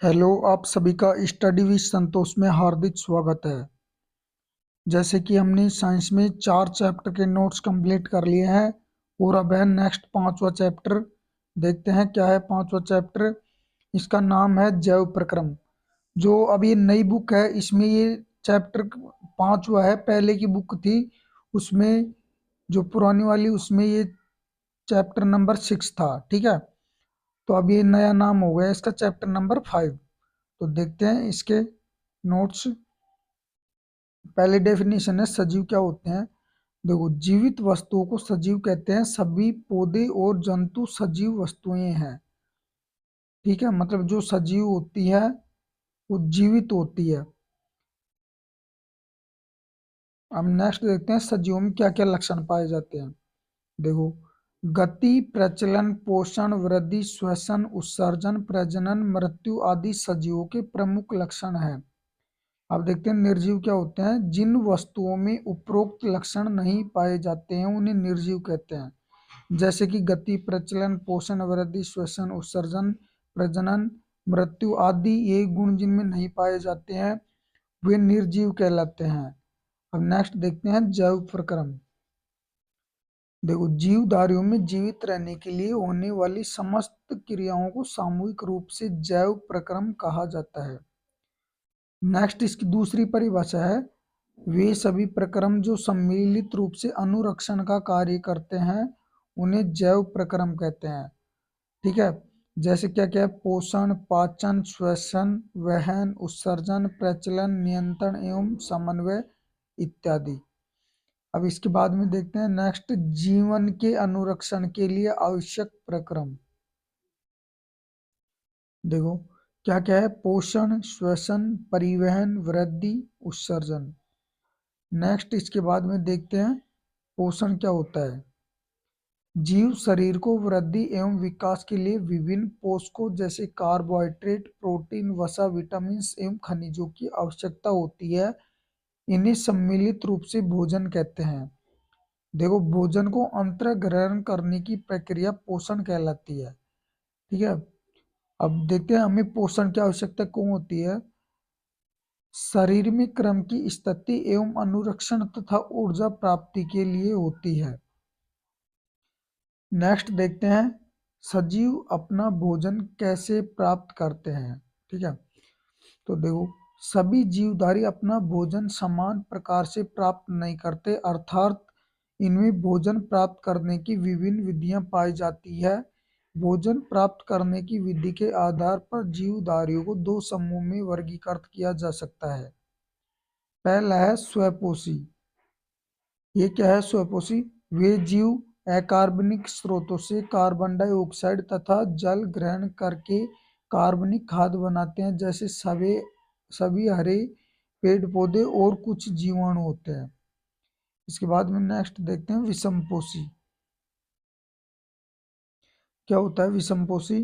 Hello, आप सभी का स्टडी विद संतोष में हार्दिक स्वागत है। जैसे कि हमने साइंस में 4 चैप्टर के नोट्स कंप्लीट कर लिए हैं और अब है नेक्स्ट 5वां चैप्टर। देखते हैं क्या है 5वां चैप्टर। इसका नाम है जैव प्रक्रम। जो अब ये नई बुक है इसमें ये चैप्टर 5वां है। पहले की बुक थी उसमें, जो पुरानी वाली, उसमें ये चैप्टर नंबर 6 था। ठीक है, तो अब ये नया नाम हो गया इसका, चैप्टर नंबर 5। तो देखते हैं इसके नोट्स। पहले डेफिनेशन है सजीव क्या होते हैं। देखो, जीवित वस्तुओं को सजीव कहते हैं। सभी पौधे और जंतु सजीव वस्तुएं हैं। ठीक है, मतलब जो सजीव होती है वो जीवित होती है। अब नेक्स्ट देखते हैं सजीवों में क्या क्या लक्षण पाए जाते हैं। देखो, गति, प्रचलन, पोषण, वृद्धि, श्वसन, उत्सर्जन, प्रजनन, मृत्यु आदि सजीवों के प्रमुख लक्षण हैं। अब देखते हैं निर्जीव क्या होते हैं। जिन वस्तुओं में उपरोक्त लक्षण नहीं पाए जाते हैं उन्हें निर्जीव कहते हैं। जैसे कि गति, प्रचलन, पोषण, वृद्धि, श्वसन, उत्सर्जन, प्रजनन, मृत्यु आदि ये गुण जिनमें नहीं पाए जाते हैं वे निर्जीव कहलाते हैं। अब नेक्स्ट देखते हैं जैव प्रक्रम। देखो, जीवधारियों में जीवित रहने के लिए होने वाली समस्त क्रियाओं को सामूहिक रूप से जैव प्रक्रम कहा जाता है। नेक्स्ट इसकी दूसरी परिभाषा है, वे सभी प्रक्रम जो सम्मिलित रूप से अनुरक्षण का कार्य करते हैं उन्हें जैव प्रक्रम कहते हैं। ठीक है, जैसे क्या क्या है, पोषण, पाचन, श्वसन, वहन, उत्सर्जन, प्रचलन, नियंत्रण एवं समन्वय इत्यादि। अब इसके बाद में देखते हैं नेक्स्ट, जीवन के अनुरक्षण के लिए आवश्यक प्रक्रम। देखो क्या क्या है, पोषण, श्वसन, परिवहन, वृद्धि, उत्सर्जन। नेक्स्ट इसके बाद में देखते हैं पोषण क्या होता है। जीव शरीर को वृद्धि एवं विकास के लिए विभिन्न पोषकों जैसे कार्बोहाइड्रेट, प्रोटीन, वसा, विटामिन एवं खनिजों की आवश्यकता होती है। इन्हें सम्मिलित रूप से भोजन कहते हैं। देखो, भोजन को अंतर ग्रहण करने की प्रक्रिया पोषण कहलाती है। ठीक है, अब देखते हैं हमें पोषण की आवश्यकता क्यों होती है। शरीर में क्रम की स्थिति एवं अनुरक्षण तथा ऊर्जा प्राप्ति के लिए होती है। नेक्स्ट देखते हैं सजीव अपना भोजन कैसे प्राप्त करते हैं। ठीक है, तो देखो, सभी जीवधारी अपना भोजन समान प्रकार से प्राप्त नहीं करते, अर्थात इनमें भोजन प्राप्त करने की विभिन्न विधियां पाई जाती है। भोजन प्राप्त करने की विधि के आधार पर जीवधारियों को दो समूह में वर्गीकृत किया जा सकता है। पहला है स्वपोषी। ये क्या है स्वपोषी? वे जीव अकार्बनिक स्रोतों से कार्बन डाइऑक्साइड तथा जल ग्रहण करके कार्बनिक खाद्य बनाते हैं, जैसे सभी हरे पेड़ पौधे और कुछ जीवाणु होते हैं। इसके बाद में नेक्स्ट देखते हैं विषमपोषी। क्या होता है विषमपोषी?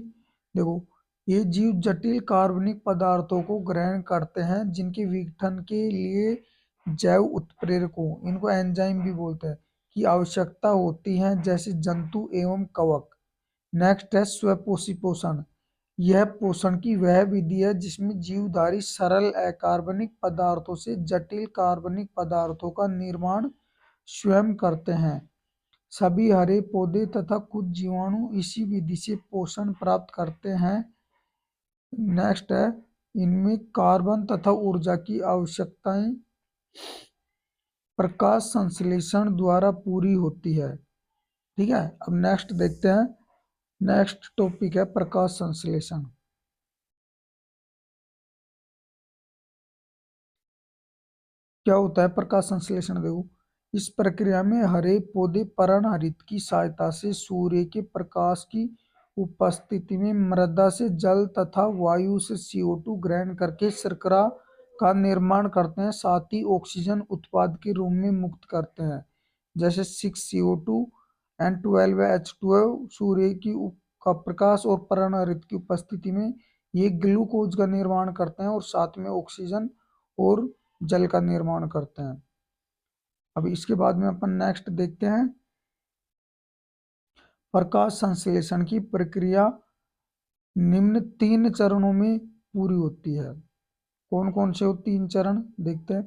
देखो, ये जीव जटिल कार्बनिक पदार्थों को ग्रहण करते हैं जिनके विघटन के लिए जैव उत्प्रेरकों, इनको एंजाइम भी बोलते हैं, की आवश्यकता होती है, जैसे जंतु एवं कवक। नेक्स्ट है स्वपोषी पोषण। यह पोषण की वह विधि है जिसमें जीवधारी सरल अकार्बनिक पदार्थों से जटिल कार्बनिक पदार्थों का निर्माण स्वयं करते हैं। सभी हरे पौधे तथा कुछ जीवाणु इसी विधि से पोषण प्राप्त करते हैं। नेक्स्ट है, इनमें कार्बन तथा ऊर्जा की आवश्यकताएं प्रकाश संश्लेषण द्वारा पूरी होती है। ठीक है, अब नेक्स्ट देखते हैं। नेक्स्ट टॉपिक है प्रकाश संश्लेषण। क्या होता है प्रकाश संश्लेषण? देखो, इस प्रक्रिया में हरे पौधे पराणहरित की सहायता से सूर्य के प्रकाश की उपस्थिति में मृदा से जल तथा वायु से CO2 ग्रहण करके शर्करा का निर्माण करते हैं, साथ ही ऑक्सीजन उत्पाद के रूप में मुक्त करते हैं, जैसे 6CO2 एंड 12H2O। सूर्य की का प्रकाश और पराणहरित की उपस्थिति में ये ग्लूकोज का निर्माण करते हैं और साथ में ऑक्सीजन और जल का निर्माण करते हैं। अब इसके बाद में अपन नेक्स्ट देखते हैं प्रकाश संश्लेषण की प्रक्रिया निम्न 3 चरणों में पूरी होती है। कौन कौन से वो 3 चरण देखते हैं।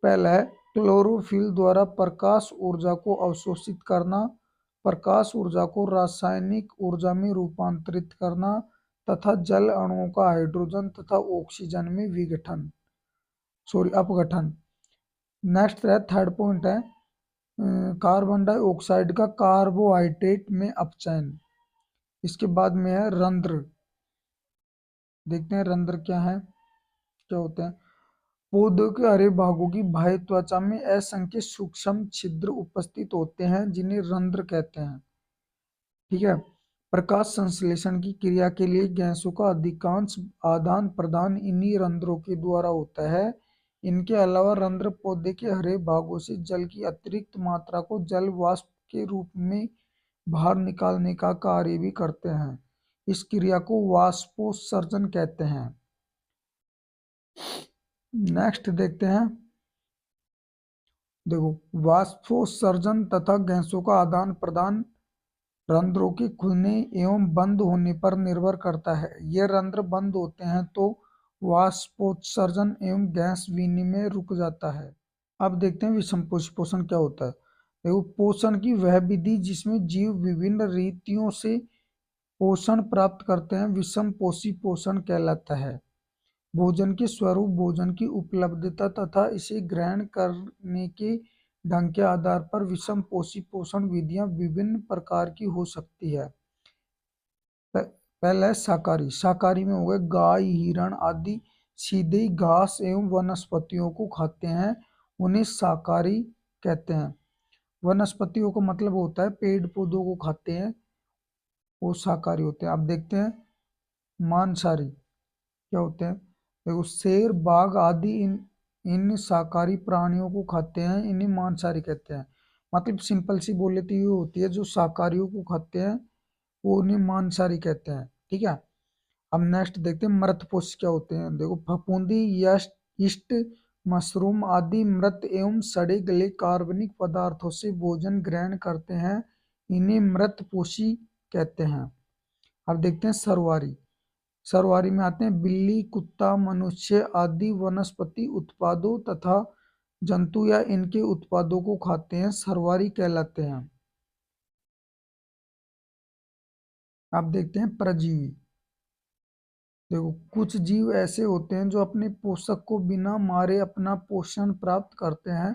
पहला है क्लोरोफिल द्वारा प्रकाश ऊर्जा को अवशोषित करना, प्रकाश ऊर्जा को रासायनिक ऊर्जा में रूपांतरित करना तथा जल अणुओं का हाइड्रोजन तथा ऑक्सीजन में अपघटन। नेक्स्ट है थर्ड पॉइंट है कार्बन डाइऑक्साइड का कार्बोहाइड्रेट में अपचयन। इसके बाद में है रंध्र। देखते हैं रंध्र क्या है, क्या होते हैं। पौधों के हरे भागों की बाह्य त्वचा में असंख्य सूक्ष्म छिद्र उपस्थित होते हैं जिन्हें रंध्र कहते हैं। ठीक है। प्रकाश संश्लेषण की क्रिया के लिए गैसों का अधिकांश आदान प्रदान इन्हीं रंध्रों के द्वारा होता है। इनके अलावा रंध्र पौधे के हरे भागों से जल की अतिरिक्त मात्रा को जल वाष्प के रूप में बाहर निकालने का कार्य भी करते हैं। इस क्रिया को वाष्पोत्सर्जन कहते हैं। नेक्स्ट देखते हैं। देखो, वाष्पोत्सर्जन तथा गैसों का आदान प्रदान रंध्रों के खुलने एवं बंद होने पर निर्भर करता है। ये रंध्र बंद होते हैं तो वाष्पोत्सर्जन एवं गैस विनिमय रुक जाता है। अब देखते हैं विषम पोषण क्या होता है। देखो, पोषण की वह विधि जिसमें जीव विभिन्न रीतियों से पोषण प्राप्त करते हैं विषम पोषी पोषण कहलाता है। भोजन के स्वरूप, भोजन की उपलब्धता तथा इसे ग्रहण करने के ढंग के आधार पर विषम पोषी पोषण विधियां विभिन्न प्रकार की हो सकती है। पहला है शाकाहारी। शाकाहारी में हो गए गाय, हिरण आदि सीधे ही घास एवं वनस्पतियों को खाते हैं, उन्हें शाकाहारी कहते हैं। वनस्पतियों का मतलब होता है पेड़ पौधों को खाते हैं, वो शाकाहारी होते हैं। अब देखते हैं मांसाहारी क्या होते हैं। देखो, शेर, बाघ आदि इन इन शाकाहारी प्राणियों को खाते हैं, इन्हें मांसाहारी कहते हैं। मतलब सिंपल सी बोले तो ये होती है, जो शाकाहारियों को खाते हैं वो उन्हें मांसाहारी कहते हैं। ठीक है। अब नेक्स्ट देखते हैं मृतपोषी क्या होते हैं। देखो, फफूंदी, यीस्ट, मशरूम आदि मृत एवं सड़े गले कार्बनिक पदार्थों से भोजन ग्रहण करते हैं, इन्हें मृतपोषी कहते हैं। अब देखते हैं सर्वहारी। सर्वहारी में आते हैं बिल्ली, कुत्ता, मनुष्य आदि वनस्पति उत्पादों तथा जंतु या इनके उत्पादों को खाते हैं, सर्वहारी कहलाते हैं। अब देखते हैं परजीवी। देखो, कुछ जीव ऐसे होते हैं जो अपने पोषक को बिना मारे अपना पोषण प्राप्त करते हैं,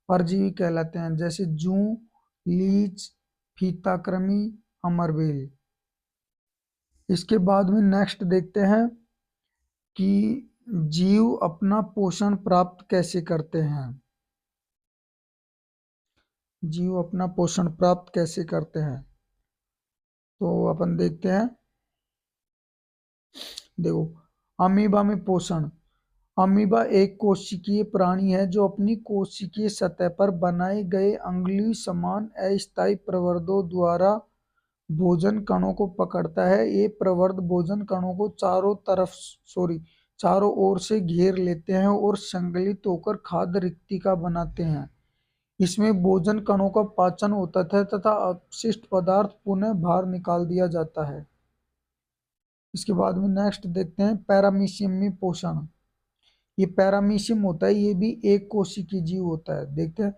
परजीवी कहलाते हैं। जैसे जूं, लीच, फीताकृमि, अमरबेल। इसके बाद में नेक्स्ट देखते हैं कि जीव अपना पोषण प्राप्त कैसे करते हैं। जीव अपना पोषण प्राप्त कैसे करते हैं, तो अपन देखते हैं। देखो, अमीबा में पोषण। अमीबा एक कोशिकीय प्राणी है जो अपनी कोशिकीय सतह पर बनाए गए अंगुली समान अस्थायी प्रवर्धों द्वारा भोजन कणों को पकड़ता है। ये प्रवर्ध भोजन कणों को चारों ओर से घेर लेते हैं और संगलित होकर खाद्य रिक्तिका बनाते हैं। इसमें भोजन कणों का पाचन होता है तथा अपशिष्ट पदार्थ पुनः बाहर निकाल दिया जाता है। इसके बाद में नेक्स्ट देखते हैं पैरामीशियम में पोषण। ये पैरामीशियम होता है, ये भी एक कोशिकीय जीव होता है। देखते हैं।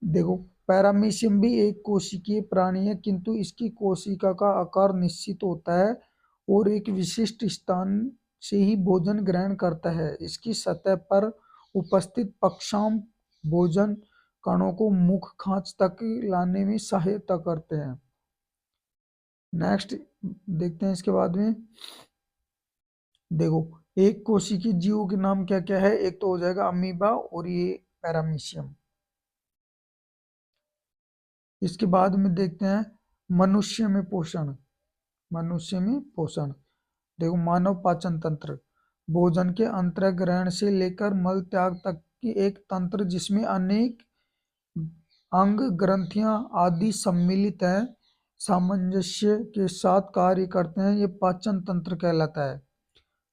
देखो, पैरामीशियम भी एक कोशिकीय प्राणी है, किंतु इसकी कोशिका का आकार निश्चित होता है और एक विशिष्ट स्थान से ही भोजन ग्रहण करता है। इसकी सतह पर उपस्थित पक्षाम भोजन कणों को मुख खांच तक लाने में सहायता करते हैं। नेक्स्ट देखते हैं। इसके बाद में देखो, एक कोशिकीय जीवों के नाम क्या क्या है। एक तो हो जाएगा अमीबा और ये पैरामीशियम। इसके बाद में देखते हैं मनुष्य में पोषण। मनुष्य में पोषण। देखो, मानव पाचन तंत्र। भोजन के अंतः ग्रहण से लेकर मल त्याग तक की एक तंत्र जिसमें अनेक अंग, ग्रंथियां आदि सम्मिलित हैं, सामंजस्य के साथ कार्य करते हैं, ये पाचन तंत्र कहलाता है।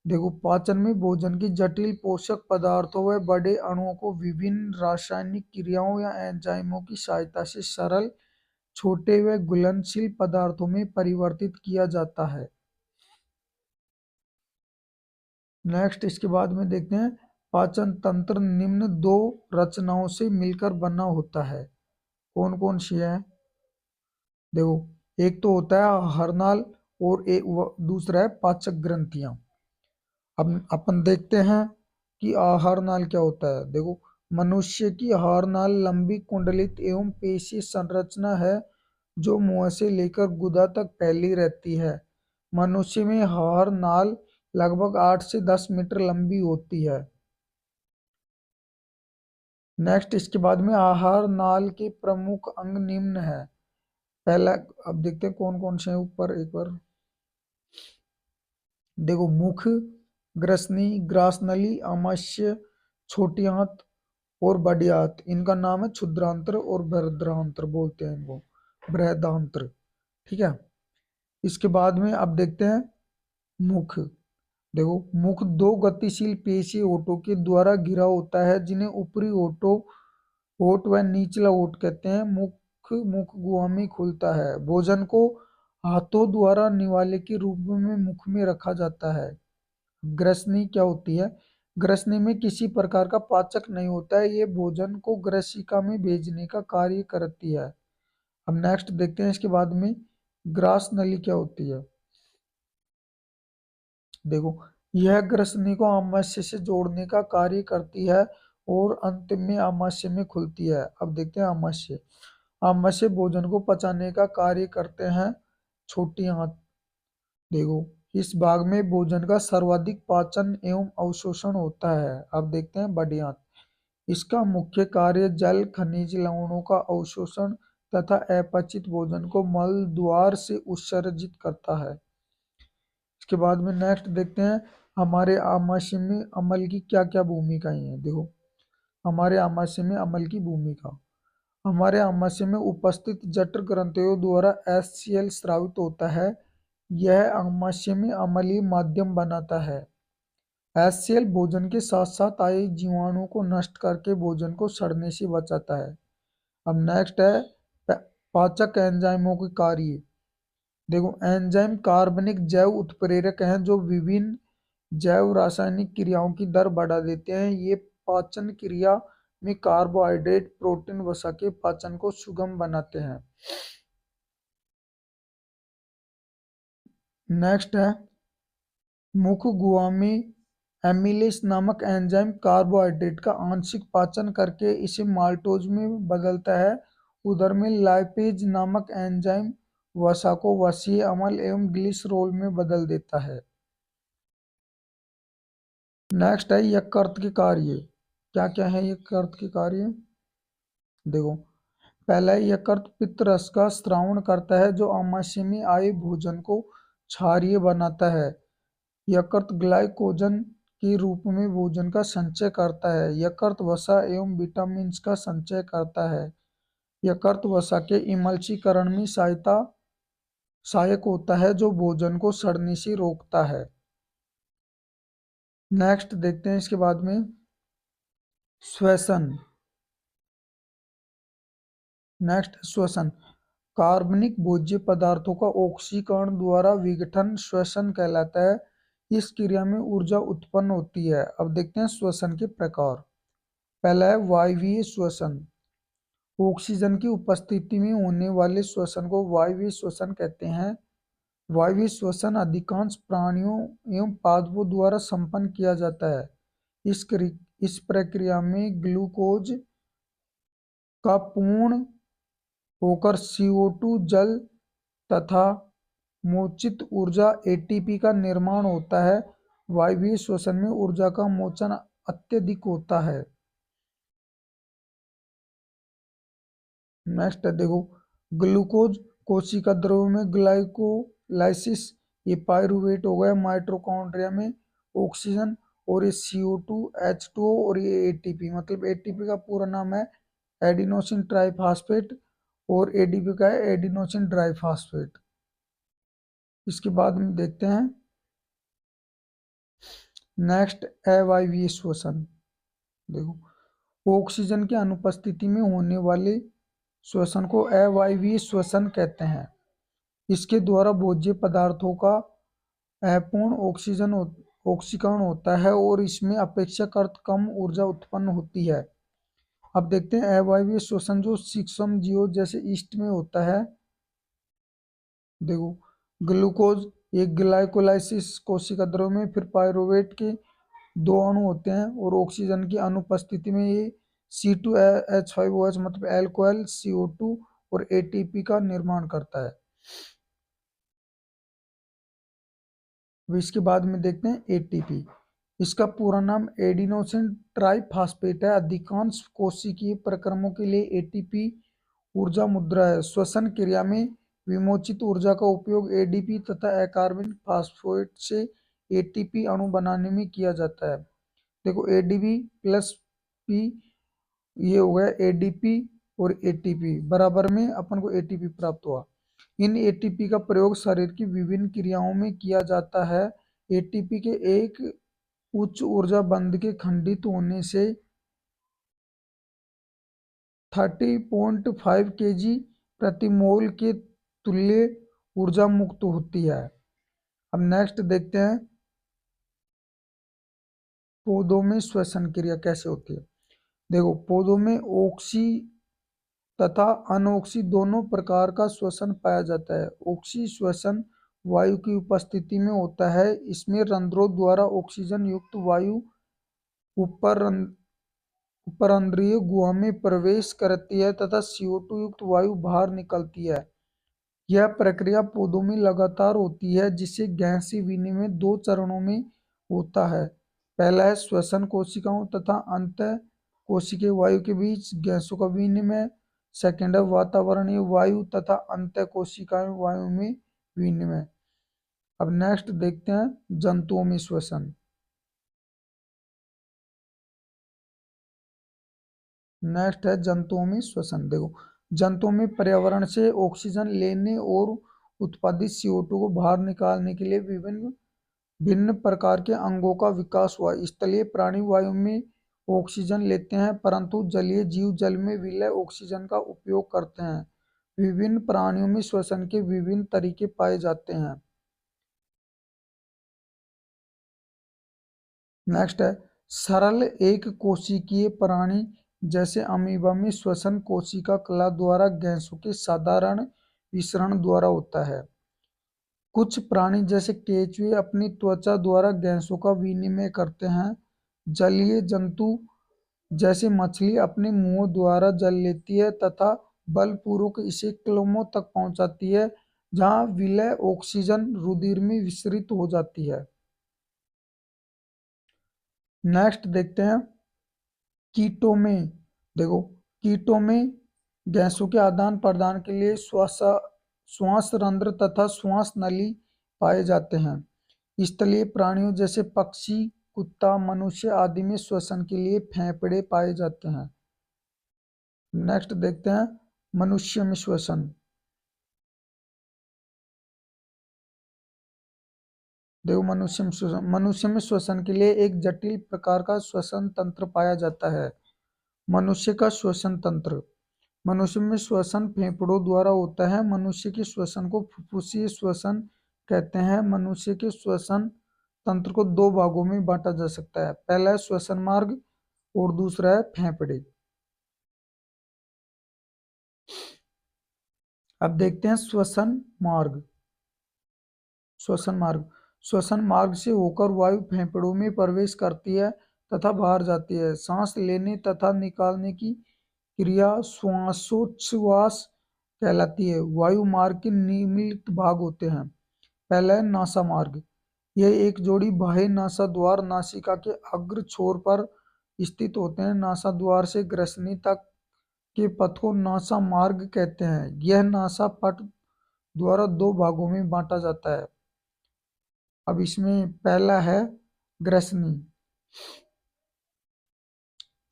देखो, पाचन में भोजन की जटिल पोषक पदार्थों व बड़े अणुओं को विभिन्न रासायनिक क्रियाओं या एंजाइमों की सहायता से सरल, छोटे व घुलनशील पदार्थों में परिवर्तित किया जाता है। नेक्स्ट इसके बाद में देखते हैं पाचन तंत्र निम्न दो रचनाओं से मिलकर बना होता है। कौन कौन सी है? देखो, एक तो होता है आहार नाल और एक दूसरा है पाचक ग्रंथियां। अब अपन देखते हैं कि आहार नाल क्या होता है। देखो, मनुष्य की आहार नाल लंबी कुंडलित एवं पेशीय संरचना है जो मुंह से लेकर गुदा तक फैली रहती है। मनुष्य में आहार नाल लगभग 8 से 10 मीटर लंबी होती है। नेक्स्ट इसके बाद में आहार नाल के प्रमुख अंग निम्न है। पहला, अब देखते हैं कौन कौन से हैं ऊपर एक बार। देखो, मुख, ग्रसनी, ग्रासनली, आमाशय, छोटी आंत और बड़ी आंत, इनका नाम है क्षुद्रांत्र और बृहदांत्र बोलते हैं इनको, बृहदांत्र। ठीक है। इसके बाद में अब देखते हैं मुख। देखो, मुख दो गतिशील पेशीय ओठों के द्वारा घिरा होता है जिन्हें ऊपरी ओठों ओठ व निचला ओठ कहते हैं। मुख मुख गुहा में खुलता है। भोजन को हाथों द्वारा निवाले के रूप में मुख में रखा जाता है। ग्रसनी क्या होती है? ग्रसनी में किसी प्रकार का पाचक नहीं होता है, ये भोजन को ग्रसिका में भेजने का कार्य करती है। अब नेक्स्ट देखते हैं इसके बाद में ग्रास नली क्या होती है। देखो, यह ग्रसनी को आमाशय से जोड़ने का कार्य करती है और अंत में आमाशय में खुलती है। अब देखते हैं आमाशय। आमाशय भोजन को पचाने का कार्य करते हैं। छोटी आंत। देखो, इस भाग में भोजन का सर्वाधिक पाचन एवं अवशोषण होता है। अब देखते हैं बड़ी आंत। इसका मुख्य कार्य जल, खनिज लवणों का अवशोषण तथा अपचित भोजन को मल द्वार से उत्सर्जित करता है। इसके बाद में नेक्स्ट देखते हैं हमारे आमाशय में अम्ल की क्या क्या भूमिकाएं हैं। देखो, हमारे आमाशय में अम्ल की भूमिका। हमारे आमाशय में उपस्थित जठर ग्रंथियों द्वारा HCl स्रावित होता है। यह आमाशय में अम्लीय माध्यम बनाता है। HCl भोजन के साथ साथ आए जीवाणुओं को नष्ट करके भोजन को सड़ने से बचाता है। अब नेक्स्ट है पाचक एंजाइमों के कार्य। देखो, एंजाइम कार्बनिक जैव उत्प्रेरक हैं जो विभिन्न जैव रासायनिक क्रियाओं की दर बढ़ा देते हैं। ये पाचन क्रिया में कार्बोहाइड्रेट, प्रोटीन, वसा के पाचन को सुगम बनाते हैं। नेक्स्ट है मुख गुहा में एमिलेस नामक एंजाइम कार्बोहाइड्रेट का आंशिक पाचन करके इसे माल्टोज में बदलता है। उधर में लाइपेज नामक एंजाइम वसा को वसीय अम्ल एवं ग्लिसरॉल में बदल देता है। नेक्स्ट है यकृत के कार्य। क्या क्या है यकृत के कार्य? देखो, पहला है यकृत पित्त रस का स्रावण करता है जो आमाशय में आए भोजन को क्षारीय बनाता है। यकृत ग्लाइकोजन के रूप में भोजन का संचय करता है। यकृत वसा एवं विटामिन का संचय करता है। यकृत वसा के इमल्सीकरण में सहायक होता है जो भोजन को सड़ने से रोकता है। नेक्स्ट देखते हैं इसके बाद में श्वसन। नेक्स्ट श्वसन, कार्बनिक भोज्य पदार्थों का ऑक्सीकरण द्वारा विघटन श्वसन कहलाता है। इस क्रिया में ऊर्जा उत्पन्न होती है। अब देखते हैं श्वसन के प्रकार। पहला है वायवीय श्वसन। ऑक्सीजन की उपस्थिति में होने वाले श्वसन को वायवीय श्वसन कहते हैं। वायवीय श्वसन अधिकांश प्राणियों एवं पादपों द्वारा संपन्न किया जाता है। इस प्रक्रिया में ग्लूकोज का पूर्ण होकर CO2 जल तथा मोचित ऊर्जा ATP का निर्माण होता है। वायवीय श्वसन में ऊर्जा का मोचन अत्यधिक होता है। नेक्स्ट है, देखो, ग्लूकोज कोशिका द्रव्य में ग्लाइकोलाइसिस, ये पायरूवेट हो गया। माइटोकॉन्ड्रिया में ऑक्सीजन और ये CO2 H2O और ये ATP, मतलब ATP का पूरा नाम है एडिनोसिन ट्राइफॉस्फेट और ADP का है एडिनोसिन डाइफॉस्फेट। इसके बाद में देखते हैं नेक्स्ट अवायवीय श्वसन। देखो, ऑक्सीजन की अनुपस्थिति में होने वाले श्वसन को अवायवीय श्वसन कहते हैं। इसके द्वारा भोज्य पदार्थों का अपूर्ण ऑक्सीकरण होता है और इसमें अपेक्षाकृत कम ऊर्जा उत्पन्न होती है। अब देखते हैं अवायवीय श्वसन जो सूक्ष्म जीवों जैसे ईस्ट में होता है। देखो, ग्लूकोज एक ग्लाइकोलाइसिस कोशिका द्रव में, फिर पायरुवेट के दो अणु होते हैं और ऑक्सीजन की अनुपस्थिति में ये C2H5OH मतलब एल्कोहल CO2 और ATP का निर्माण करता है। अब इसके बाद में देखते हैं ATP। इसका पूरा नाम एडिनोसिन ट्राइफॉस्फेट है। अधिकांश कोशिकीय प्रक्रमों के लिए ATP ऊर्जा मुद्रा है। श्वसन क्रिया में विमोचित ऊर्जा का उपयोग ADP तथा अकार्बनिक फास्फेट से ATP अणु बनाने में किया जाता है। देखो, ADP प्लस P ये हो गया ADP और ATP बराबर में अपन को ATP प्राप्त हुआ। इन ATP का प्रयोग शरीर की विभिन्न क्रियाओं में किया जाता है। ATP के एक उच्च ऊर्जा बंध के खंडित होने से 30.5 kg प्रति मोल के तुल्य ऊर्जा मुक्त होती है। अब नेक्स्ट देखते हैं पौधों में श्वसन क्रिया कैसे होती है। देखो, पौधों में ऑक्सी तथा अनऑक्सी दोनों प्रकार का श्वसन पाया जाता है। ऑक्सी श्वसन वायु की उपस्थिति में होता है। इसमें रंध्रों द्वारा ऑक्सीजन युक्त वायु उपरंध्रीय गुहा में प्रवेश करती है तथा CO2 युक्त वायु बाहर निकलती है। यह प्रक्रिया पौधों में लगातार होती है, जिसे गैसीय विनिमय दो चरणों में होता है। पहला है श्वसन कोशिकाओं तथा अंतः कोशिकीय वायु के बीच गैसों का विनिमय। सेकेंड है वातावरणीय वायु तथा अंतः कोशिकीय वायु में विनिमय। अब नेक्स्ट देखते हैं जंतुओं में श्वसन। नेक्स्ट है जंतुओं में श्वसन। देखो, जंतुओं में पर्यावरण से ऑक्सीजन लेने और उत्पादित CO2 को बाहर निकालने के लिए विभिन्न भिन्न प्रकार के अंगों का विकास हुआ। स्थलीय प्राणी वायु में ऑक्सीजन लेते हैं, परंतु जलीय जीव जल में विलय ऑक्सीजन का उपयोग करते हैं। विभिन्न प्राणियों में श्वसन के विभिन्न तरीके पाए जाते हैं। नेक्स्ट है सरल एक कोशिकीय प्राणी जैसे अमीबा में श्वसन कोशिका कला द्वारा गैसों के साधारण विसरण द्वारा होता है। कुछ प्राणी जैसे केंचुए अपनी त्वचा द्वारा गैसों का विनिमय करते हैं। जलीय जंतु जैसे मछली अपने मुंह द्वारा जल लेती है तथा बलपूर्वक इसे कलमों तक पहुंचाती है, जहां विलय ऑक्सीजन रुधिर में विसरित हो जाती है। नेक्स्ट देखते हैं कीटों में। देखो, कीटों में गैसों के आदान प्रदान के लिए श्वास रंध्र तथा श्वास नली पाए जाते हैं। स्थलीय प्राणियों जैसे पक्षी, कुत्ता, मनुष्य आदि में श्वसन के लिए फेफड़े पाए जाते हैं। नेक्स्ट देखते हैं मनुष्य में श्वसन। देखो, मनुष्य में श्वसन के लिए एक जटिल प्रकार का श्वसन तंत्र पाया जाता है। मनुष्य का श्वसन तंत्र। मनुष्य में श्वसन फेफड़ों द्वारा होता है। मनुष्य के श्वसन को फुफ्फुसीय श्वसन कहते हैं। मनुष्य के श्वसन तंत्र को दो भागों में बांटा जा सकता है। पहला है श्वसन मार्ग और दूसरा है फेफड़े। अब देखते हैं श्वसन मार्ग। श्वसन मार्ग से होकर वायु फेफड़ों में प्रवेश करती है तथा बाहर जाती है। सांस लेने तथा निकालने की क्रिया श्वासोच्छ्वास कहलाती है। वायु मार्ग के निम्नलिखित भाग होते हैं। पहला है नासा मार्ग। यह एक जोड़ी बाह्य नासा द्वार नासिका के अग्र छोर पर स्थित होते हैं। नासा द्वार से ग्रसनी तक के पथ को नासा मार्ग कहते हैं। यह नासा पथ द्वारा दो भागों में बांटा जाता है। अब इसमें पहला है ग्रसनी,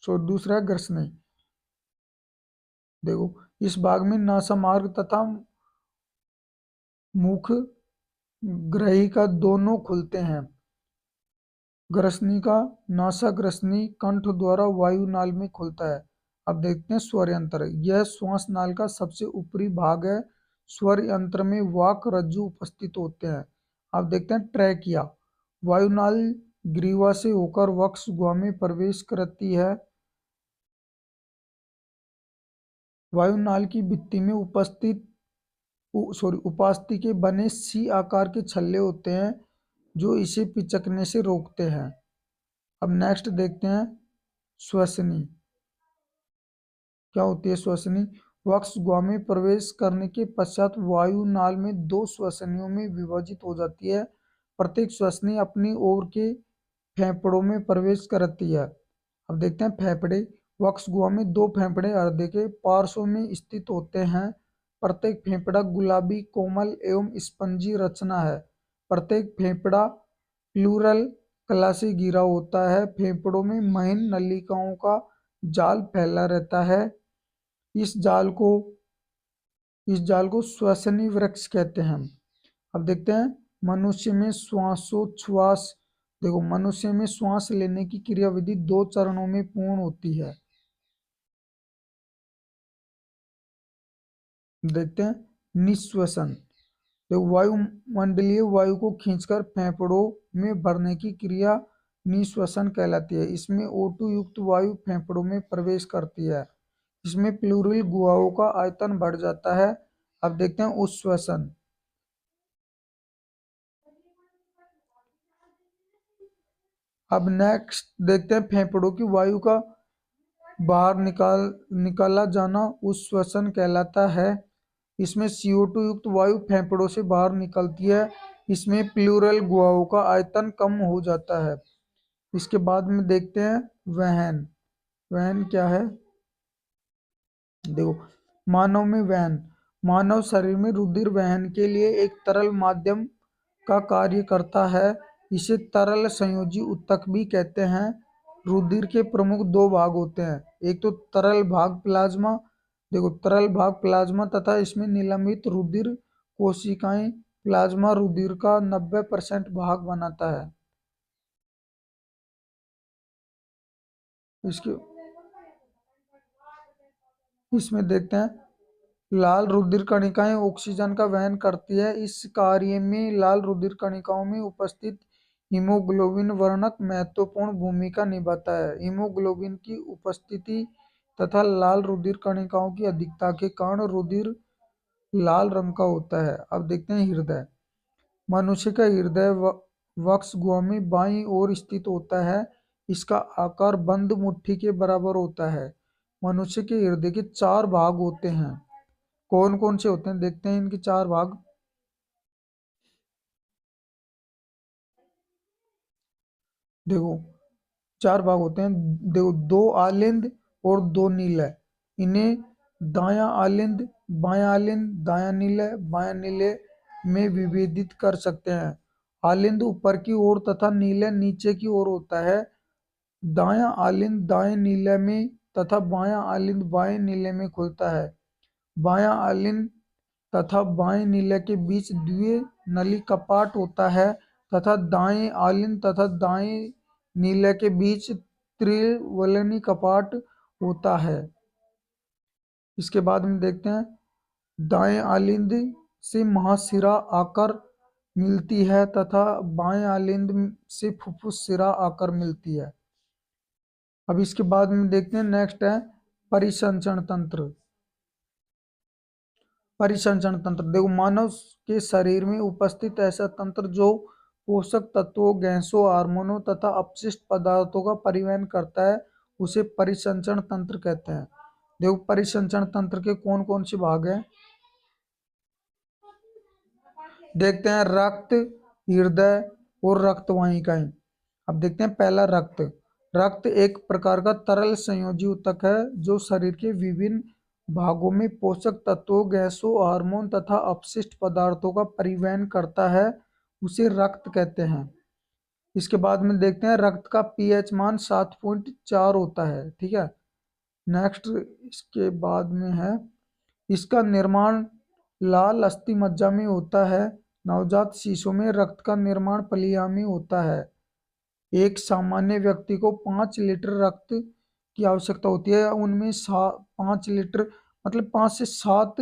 दूसरा है ग्रसनी। देखो, इस भाग में नासा मार्ग तथा मुख ग्रहिका दोनों खुलते हैं। ग्रसनी का नासा ग्रसनी कंठ द्वारा वायु नाल में खुलता है। अब देखते हैं स्वर यंत्र। यह श्वास नाल का सबसे ऊपरी भाग है। स्वर यंत्र में वाक रज्जु उपस्थित होते हैं। अब देखते हैं ट्रैकिया। वायुनाल ग्रीवा से होकर वक्ष गुहा में प्रवेश करती है। वायुनाल की भित्ति में उपास्थि के बने सी आकार के छल्ले होते हैं जो इसे पिचकने से रोकते हैं। अब नेक्स्ट देखते हैं श्वसनी। क्या होती है श्वसनी? वक्ष गुहा में प्रवेश करने के पश्चात वायुनाल में दो श्वसनियों में विभाजित हो जाती है। प्रत्येक श्वसनी अपनी ओर के फेफड़ों में प्रवेश करती है। अब देखते हैं फेफड़े। वक्ष गुहा में दो फेफड़े हृदय के पार्श्व में स्थित होते हैं। प्रत्येक फेफड़ा गुलाबी, कोमल एवं स्पंजी रचना है। प्रत्येक फेफड़ा प्लूरल कला से घिरा होता है। फेफड़ों में महीन नलिकाओं का जाल फैला रहता है। इस जाल को श्वसनी वृक्ष कहते हैं। अब देखते हैं मनुष्य में श्वासोच्छ्वास। देखो, मनुष्य में श्वास लेने की क्रियाविधि दो चरणों में पूर्ण होती है। देखते हैं निश्वसन। तो वायुमंडलीय वायु को खींचकर फेफड़ों में भरने की क्रिया निश्वसन कहलाती है। इसमें O2 युक्त वायु फेफड़ों में प्रवेश करती है। इसमें प्लूरल गुहाओं का आयतन बढ़ जाता है। अब देखते हैं उच्छ्वसन। अब नेक्स्ट देखते हैं फेफड़ों की वायु का बाहर निकाला जाना उच्छ्वसन कहलाता है। इसमें CO2 युक्त वायु फेफड़ों से बाहर निकलती है। इसमें प्लूरल गुहाओं का आयतन कम हो जाता है। इसके बाद में देखते हैं वहन। वहन क्या है? देखो, मानव में वहन। मानव शरीर में रुधिर वहन के लिए एक तरल माध्यम का कार्य करता है। इसे तरल संयोजी ऊतक भी कहते हैं। रुधिर के प्रमुख दो भाग होते हैं। एक तो तरल भाग प्लाज्मा। देखो, तरल भाग प्लाज्मा तथा इसमें निलंबित रुधिर कोशिकाएं प्लाज्मा रुधिर का 90% भाग बनाता है। इसमें देखते हैं लाल रुधिर कणिकाएं ऑक्सीजन का वहन करती है। इस कार्य में लाल रुधिर कणिकाओं में उपस्थित हीमोग्लोबिन वर्णक महत्वपूर्ण भूमिका निभाता है। हीमोग्लोबिन की उपस्थिति तथा लाल रुधिर कणिकाओं की अधिकता के कारण रुधिर लाल रंग का होता है। अब देखते हैं हृदय। मनुष्य का हृदय वक्ष गुहा में बाईं ओर स्थित होता है। इसका आकार बंद मुट्ठी के बराबर होता है। मनुष्य के हृदय के चार भाग होते हैं। कौन कौन से होते हैं देखते हैं इनके चार भाग। देखो, चार भाग होते हैं। देखो, दो आलिंद और दो नीलय। इन्हें दायां आलिंद, बायां आलिंद, दायां नीलय, बायां नीलय में विभेदित कर सकते हैं। आलिंद ऊपर की ओर तथा नीलय नीचे की ओर होता है। दायां आलिंद दाएं नीलय में तथा बायां आलिंद बाएं नीलय में खुलता है। बायां आलिंद तथा बाएं नीलय के बीच द्वितीय नली कपाट होता है तथा दाएं आलिंद तथा दाएं नीलय के बीच त्रिवलनी कपाट होता है। इसके बाद में देखते हैं दाएं आलिंद से महाशिरा आकर मिलती है तथा बाएं आलिंद से फुफ्फुस शिरा आकर मिलती है। अब इसके बाद में देखते हैं नेक्स्ट है परिसंचरण तंत्र। परिसंचरण तंत्र। देखो, मानव के शरीर में उपस्थित ऐसा तंत्र जो पोषक तत्वों, गैसों, हार्मोनों तथा अपशिष्ट पदार्थों का परिवहन करता है, उसे परिसंचरण तंत्र कहते हैं। देखो, परिसंचरण तंत्र के कौन कौन से भाग हैं देखते हैं। रक्त, हृदय और रक्त वाहिकाएं। अब देखते हैं पहला रक्त। रक्त एक प्रकार का तरल संयोजी ऊतक है जो शरीर के विभिन्न भागों में पोषक तत्वों, गैसों, हार्मोन तथा अपशिष्ट पदार्थों का परिवहन करता है, उसे रक्त कहते हैं। इसके बाद में देखते हैं रक्त का पीएच मान 7.4 होता है। ठीक है। नेक्स्ट इसके बाद में है इसका निर्माण लाल अस्थि मज्जा में होता है। नवजात शिशु में रक्त का निर्माण पलिया में होता है। एक सामान्य व्यक्ति को 5 लीटर रक्त की आवश्यकता होती है। उनमें 5 लीटर मतलब 5 से 7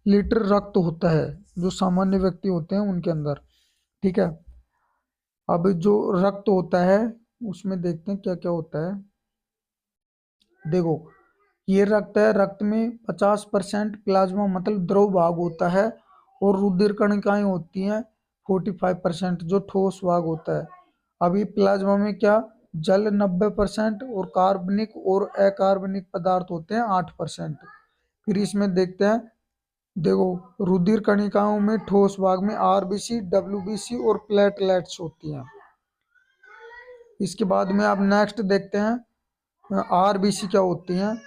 लीटर रक्त होता है जो सामान्य व्यक्ति होते हैं उनके अंदर। ठीक है। अब जो रक्त होता है उसमें देखते हैं क्या क्या होता है। देखो, ये रक्त है, रक्त में 50% प्लाज्मा मतलब द्रव भाग होता है, और रुधिर कणिकाएं होती हैं 45% जो ठोस भाग होता है। अभी प्लाज्मा में क्या, जल 90% और कार्बनिक और अकार्बनिक पदार्थ होते हैं 8%। फिर इसमें देखते हैं, देखो, रुधिर कणिकाओं में ठोस भाग में आरबीसी, डब्ल्यूबीसी और प्लेटलेट्स होती हैं। इसके बाद में आप नेक्स्ट देखते हैं आरबीसी क्या होती हैं।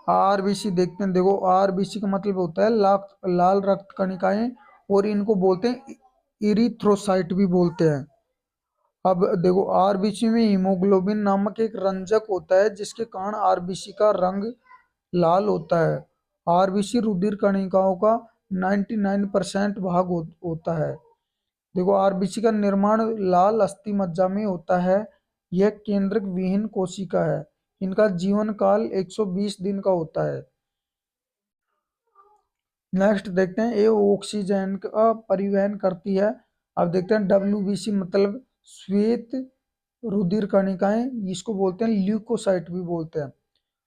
आरबीसी देखते हैं, देखो आरबीसी का मतलब होता है लाल रक्त कणिकाएं, और इनको बोलते हैं इरिथ्रोसाइट भी बोलते हैं। अब देखो, आरबीसी में हीमोग्लोबिन नामक एक रंजक होता है जिसके कारण आरबीसी का रंग लाल होता है। आरबीसी रुधिर कणिकाओं का 99% भाग होता है। देखो, आरबीसी का निर्माण लाल अस्थि मज्जा में होता है। यह केंद्रक विहीन कोशिका है। इनका जीवन काल 120 दिन का होता है। नेक्स्ट देखते हैं, ये ऑक्सीजन का परिवहन करती है। अब देखते हैं डब्ल्यूबीसी मतलब श्वेत रुधिर कणिकाएं, इसको बोलते हैं ल्यूकोसाइट भी बोलते हैं।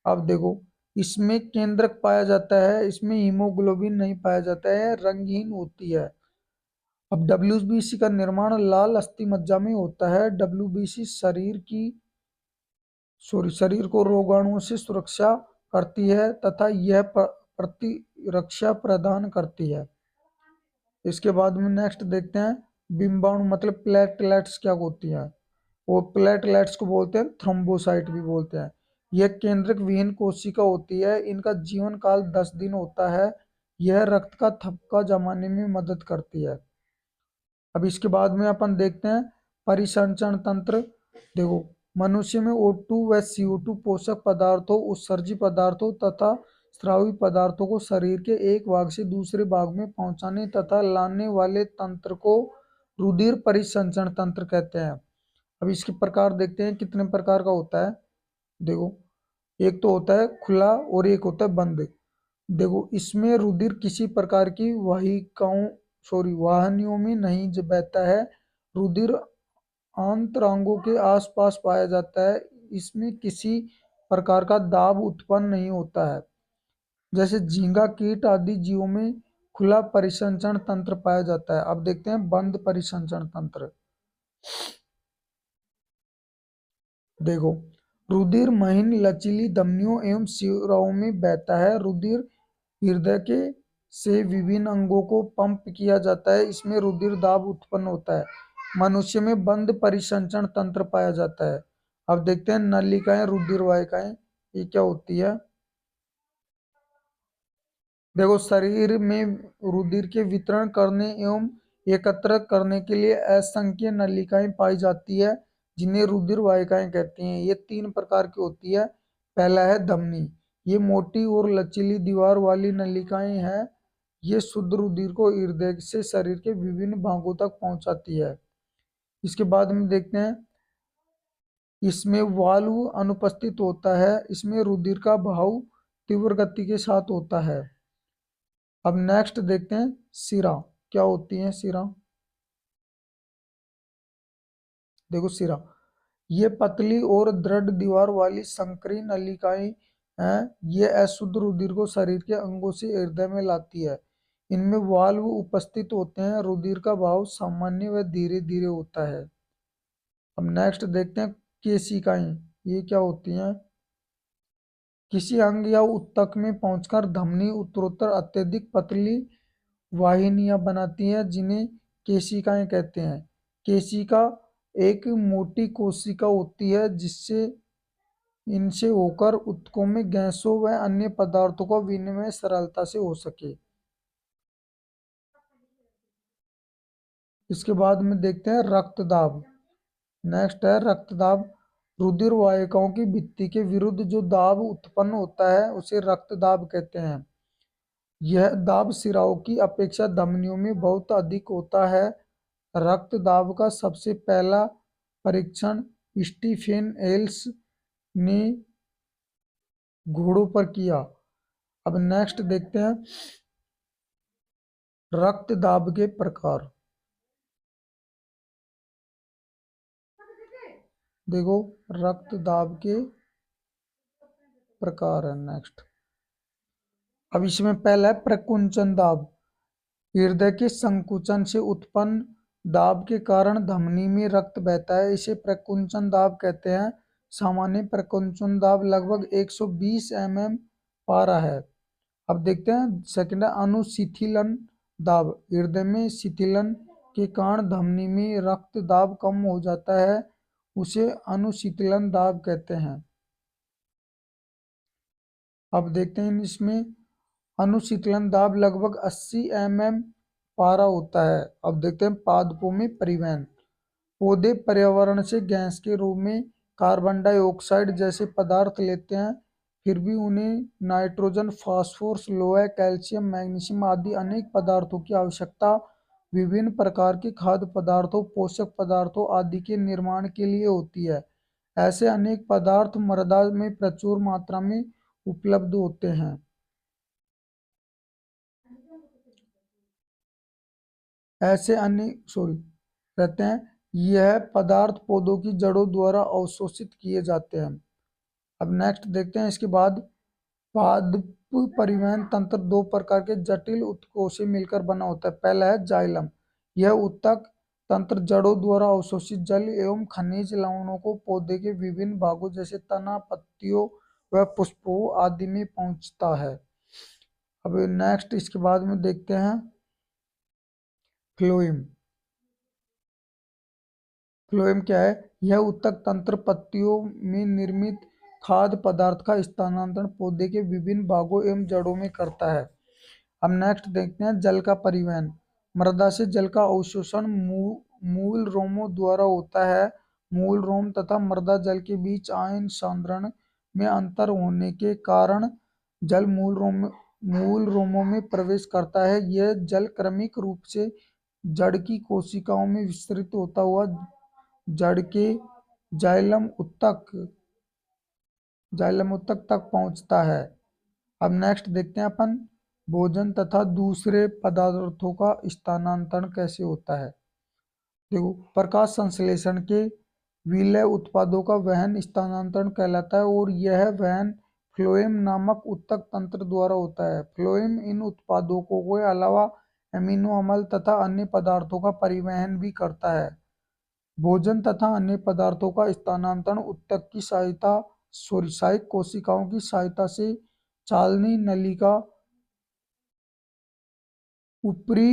अब देखो, इसमें केंद्रक पाया जाता है, इसमें हीमोग्लोबिन नहीं पाया जाता है, रंगहीन होती है। अब डब्ल्यूबीसी का निर्माण लाल अस्थि मज्जा में होता है। डब्ल्यूबीसी शरीर को रोगाणुओं से सुरक्षा करती है तथा यह प्रतिरक्षा प्रदान करती है। इसके बाद में नेक्स्ट देखते हैं, बिंबाणु मतलब प्लेटलेट्स क्या होती हैं। वो प्लेटलेट्स को बोलते हैं थ्रोम्बोसाइट भी बोलते हैं। यह केंद्रक विहीन कोशिका होती है। इनका जीवन काल 10 दिन होता है। यह रक्त का थपका जमाने में मदद करती है। अब इसके बाद में अपन देखते हैं परिसंचरण तंत्र। देखो, मनुष्य में O2 व CO2 पोषक पदार्थों, उत्सर्जी पदार्थों तथा स्रावी पदार्थों को शरीर के एक भाग से दूसरे भाग में पहुंचाने तथा लाने वाले तंत्र को रुधिर परिसंचरण तंत्र कहते हैं। अब इसके प्रकार देखते हैं कितने प्रकार का होता है। देखो, एक तो होता है खुला और एक होता है बंद। देखो, इसमें रुधिर किसी प्रकार की वाहिनियों में नहीं बहता है। रुधिर आंतरांगों के आसपास पाया जाता है। इसमें किसी प्रकार का दाब उत्पन्न नहीं होता है। जैसे झींगा, कीट आदि जीवों में खुला परिसंचरण तंत्र पाया जाता है। अब देखते हैं बंद परिसंचरण तंत्र। देखो, रुधिर महीन लचीली धमनियों एवं शिराओं में बहता है। रुधिर हृदय के से विभिन्न अंगों को पंप किया जाता है। इसमें रुधिर दाब उत्पन्न होता है। मनुष्य में बंद परिसंचरण तंत्र पाया जाता है। अब देखते हैं नलिकाएं, रुधिर वाहिकाएं, ये क्या होती है। देखो, शरीर में रुधिर के वितरण करने एवं एकत्र करने के लिए असंख्य नलिकाएं पाई जाती है जिन्हें रुधिर वाहिकाएं कहते हैं। ये 3 प्रकार की होती है। पहला है धमनी। ये मोटी और लचीली दीवार वाली नलिकाएं हैं। ये शुद्ध रुधिर को हृदय से शरीर के विभिन्न भागों तक पहुंचाती है। इसके बाद में देखते हैं, इसमें वाल्व अनुपस्थित होता है। इसमें रुधिर का बहाव तीव्र गति के साथ होता है। अब नेक्स्ट देखते हैं शिरा क्या होती है। शिरा, देखो शिरा, ये पतली और दृढ़ दीवार वाली संकरी नलिकाएं हैं। ये अशुद्ध रुधिर को शरीर के अंगों से हृदय में लाती है। इनमें वाल्व उपस्थित होते हैं। रुधिर का बहाव सामान्य व धीरे धीरे होता है। अब नेक्स्ट देखते हैं केशिकाएं, ये क्या होती हैं। किसी अंग या ऊतक में पहुंचकर धमनी उत्तरोत्तर अत्यधिक पतली वाहिनियां बनाती हैं जिन्हें केशिकाएं कहते हैं। केशिका एक मोटी कोशिका होती है जिससे इनसे होकर ऊतकों में गैसों व अन्य पदार्थों का विनिमय सरलता से हो सके। इसके बाद में देखते हैं रक्तदाब। नेक्स्ट है रक्तदाब। रुधिर वाहिकाओं की भित्ति के विरुद्ध जो दाब उत्पन्न होता है उसे रक्तदाब कहते हैं। यह दाब सिराओं की अपेक्षा धमनियों में बहुत अधिक होता है। रक्त दाब का सबसे पहला परीक्षण स्टीफेन एल्स ने घोड़ों पर किया। अब नेक्स्ट देखते हैं रक्त दाब के प्रकार। देखो रक्त दाब के प्रकार है। नेक्स्ट, अब इसमें पहला है प्रकुंचन दाब। हृदय के संकुचन से उत्पन्न दाब के कारण धमनी में रक्त बहता है, इसे प्रकुंचन दाब कहते हैं। सामान्य प्रकुंचन दाब लगभग 120 mm पारा है। अब देखते हैं सेकंड है अनुशिथिलन दाब। हृदय में शिथिलन के कारण धमनी में रक्त दाब कम हो जाता है, उसे अनुशीतलन दाब कहते हैं। अब देखते हैं इसमें अनुशीतलन दाब लगभग 80 mm पारा होता है। अब देखते हैं पादपों में परिवहन। पौधे पर्यावरण से गैस के रूप में कार्बन डाइऑक्साइड जैसे पदार्थ लेते हैं, फिर भी उन्हें नाइट्रोजन, फास्फोरस, लोहा, कैल्शियम, मैग्नीशियम आदि अनेक पदार्थों की आवश्यकता विभिन्न प्रकार के खाद्य पदार्थों, पोषक पदार्थों आदि के निर्माण के लिए होती है। ऐसे अनेक पदार्थ मृदा में प्रचुर मात्रा में उपलब्ध होते हैं। ऐसे अन्य रहते हैं, यह पदार्थ पौधों की जड़ों द्वारा अवशोषित किए जाते हैं। अब नेक्स्ट देखते हैं इसके बाद, पादप परिवहन तंत्र दो प्रकार के जटिल ऊतकों से मिलकर बना होता है। पहला है जाइलम। यह ऊतक तंत्र जड़ों द्वारा अवशोषित जल एवं खनिज लवणों को पौधे के विभिन्न भागों जैसे तना, पत्तियों व पुष्पों आदि में पहुंचता है। अब नेक्स्ट इसके बाद में देखते हैं फ्लोएम। फ्लोएम क्या है? यह ऊतक तंत्र पत्तियों में निर्मित खाद्य पदार्थ का स्थानांतरण पौधे के विभिन्न भागों एवं जड़ों में करता है। अब नेक्स्ट देखते हैं जल का परिवहन। मृदा से जल का अवशोषण मूल रोमों द्वारा होता है। मूल रोम तथा मृदा जल के बीच आयन सांद्रण में अंतर होने के कारण जल मूल रोमों में प्रवेश करता है। यह जल क्रमिक रूप से जड़ की कोशिकाओं में विस्तृत होता हुआ जड़ के जाइलम ऊतक तक पहुंचता है। अब नेक्स्ट देखते हैं अपन भोजन तथा दूसरे पदार्थों का स्थानांतरण कैसे होता है। देखो, प्रकाश संश्लेषण के विलेय उत्पादों का वहन स्थानांतरण कहलाता है और यह वहन फ्लोएम नामक ऊतक तंत्र द्वारा होता है। फ्लोएम इन उत्पादों के अलावा अमीनो अम्ल तथा अन्य पदार्थों का परिवहन भी करता है। भोजन तथा अन्य पदार्थों का स्थानांतरण ऊतक की सहायक कोशिकाओं की सहायता से चालनी नलिका ऊपरी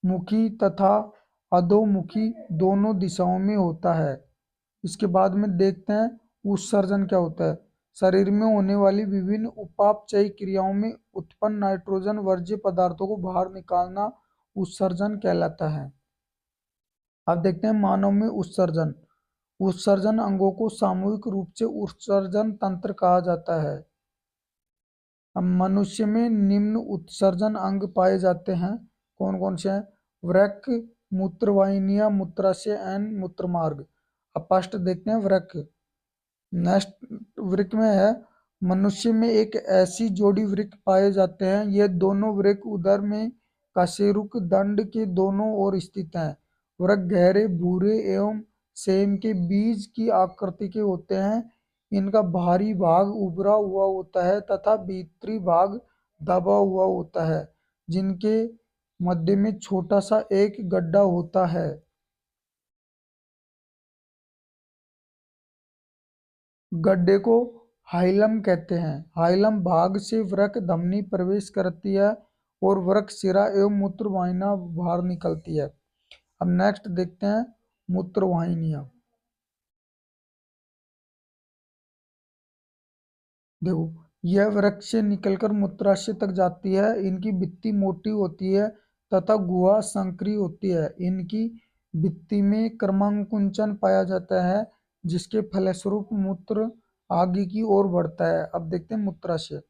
मुखी तथा अधोमुखी दोनों दिशाओं में होता है। इसके बाद में देखते हैं उत्सर्जन क्या होता है। शरीर में होने वाली विभिन्न उपापचयी क्रियाओं में उत्पन्न नाइट्रोजन वर्ज्य पदार्थों को बाहर निकालना उत्सर्जन कहलाता है। अब देखते हैं मानव में उत्सर्जन। उत्सर्जन अंगों को सामूहिक रूप से उत्सर्जन तंत्र कहा जाता है। अब मनुष्य में निम्न उत्सर्जन अंग पाए जाते हैं। कौन कौन से हैं? वृक्क, मूत्रवाहिनियां, मूत्राशय एंड मूत्रमार्ग। अब फर्स्ट देखते हैं वृक्क। नेक्स्ट वृक्क में है, मनुष्य में एक ऐसी जोड़ी वृक्क पाए जाते हैं। ये दोनों वृक्क उदर में कशेरुक दंड के दोनों ओर स्थित हैं। वृक्क गहरे भूरे एवं सेम के बीज की आकृति के होते हैं। इनका बाहरी भाग उभरा हुआ होता है तथा भीतरी भाग दबा हुआ होता है, जिनके मध्य में छोटा सा एक गड्ढा होता है। गड्ढे को हाइलम कहते हैं। हाइलम भाग से वृक्क धमनी प्रवेश करती है और वृक्क शिरा एवं मूत्रवाहिनियां बाहर निकलती है। अब नेक्स्ट देखते हैं मूत्रवाहिनियां। देखो, यह वृक्क से निकलकर मूत्राशय तक जाती है। इनकी भित्ति मोटी होती है तथा गुहा संकरी होती है। इनकी भित्ति में क्रमांकुंचन पाया जाता है, जिसके फलस्वरूप मूत्र आगे की ओर बढ़ता है। अब देखते हैं मूत्राशय।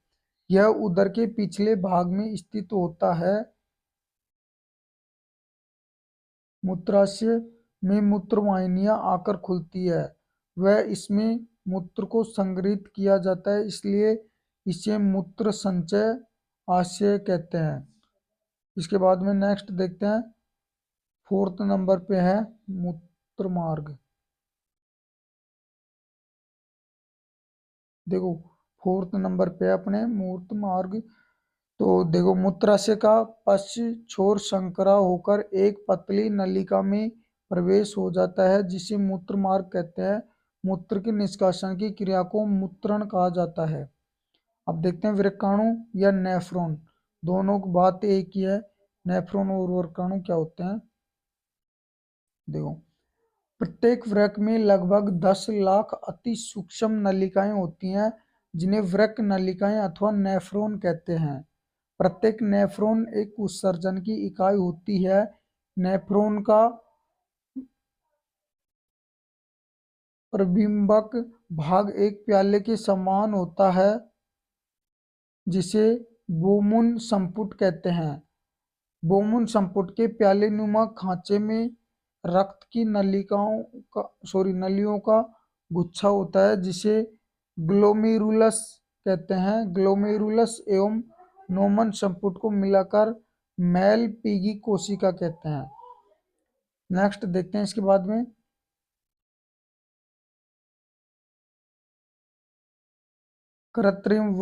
यह उदर के पिछले भाग में स्थित होता है। मूत्राशय में मूत्रवाहिनियां आकर खुलती है। वह इसमें मूत्र को संग्रहित किया जाता है, इसलिए इसे मूत्र संचय आशय कहते हैं। इसके बाद में नेक्स्ट देखते हैं, फोर्थ नंबर पे है मूत्र मार्ग। देखो 4th नंबर पे अपने मूत्र मार्ग। तो देखो मूत्राशय का पश्च छोर संकरा होकर एक पतली नलिका में प्रवेश हो जाता है जिसे मूत्र मार्ग कहते हैं। मूत्र के निष्कासन की क्रिया को मूत्रण कहा जाता है। अब देखते हैं वृक्काणु या नेफ्रॉन, दोनों की बात एक ही है। नेफ्रॉन और वृक्काणु क्या होते हैं देखो, प्रत्येक वृक्क में लगभग 10 लाख अति सूक्ष्म नलिकाएं होती हैं जिन्हें वृक्क नलिकाएं अथवा नेफ्रॉन कहते हैं। प्रत्येक नेफ्रॉन एक उत्सर्जन की इकाई होती है। नेफ्रॉन का प्रतिबिंबक भाग एक प्याले के समान होता है जिसे बोमुन संपुट कहते हैं। बोमुन संपुट के प्यालेनुमा खांचे में रक्त की नलियों का गुच्छा होता है जिसे ग्लोमेरुलस कहते हैं। ग्लोमेरुलस एवं नोमन संपुट को मिलाकर मैलपीगी कोशिका कहते हैं। नेक्स्ट देखते हैं इसके बाद में कृत्रिम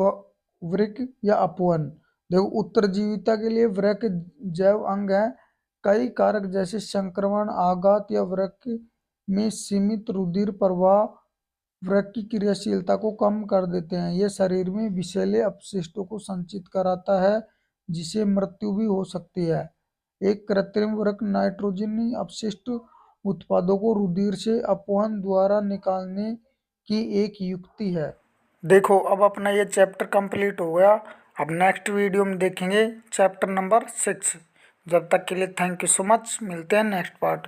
वृक्क या अपवन। देखो उत्तरजीविता के लिए वृक्क जैव अंग है। कई कारक जैसे संक्रमण, आघात या वृक्क में सीमित रुधिर प्रवाह वृक्क की क्रियाशीलता को कम कर देते हैं। यह शरीर में विषैले अपशिष्टों को संचित कराता है जिससे मृत्यु भी हो सकती है। एक कृत्रिम वृक्क नाइट्रोजनी अपशिष्ट उत्पादों को रुधिर से अपवन द्वारा निकालने की एक युक्ति है। देखो अब अपना ये चैप्टर कंप्लीट हो गया। अब नेक्स्ट वीडियो में देखेंगे चैप्टर नंबर 6। जब तक के लिए थैंक यू सो मच, मिलते हैं नेक्स्ट पार्ट में।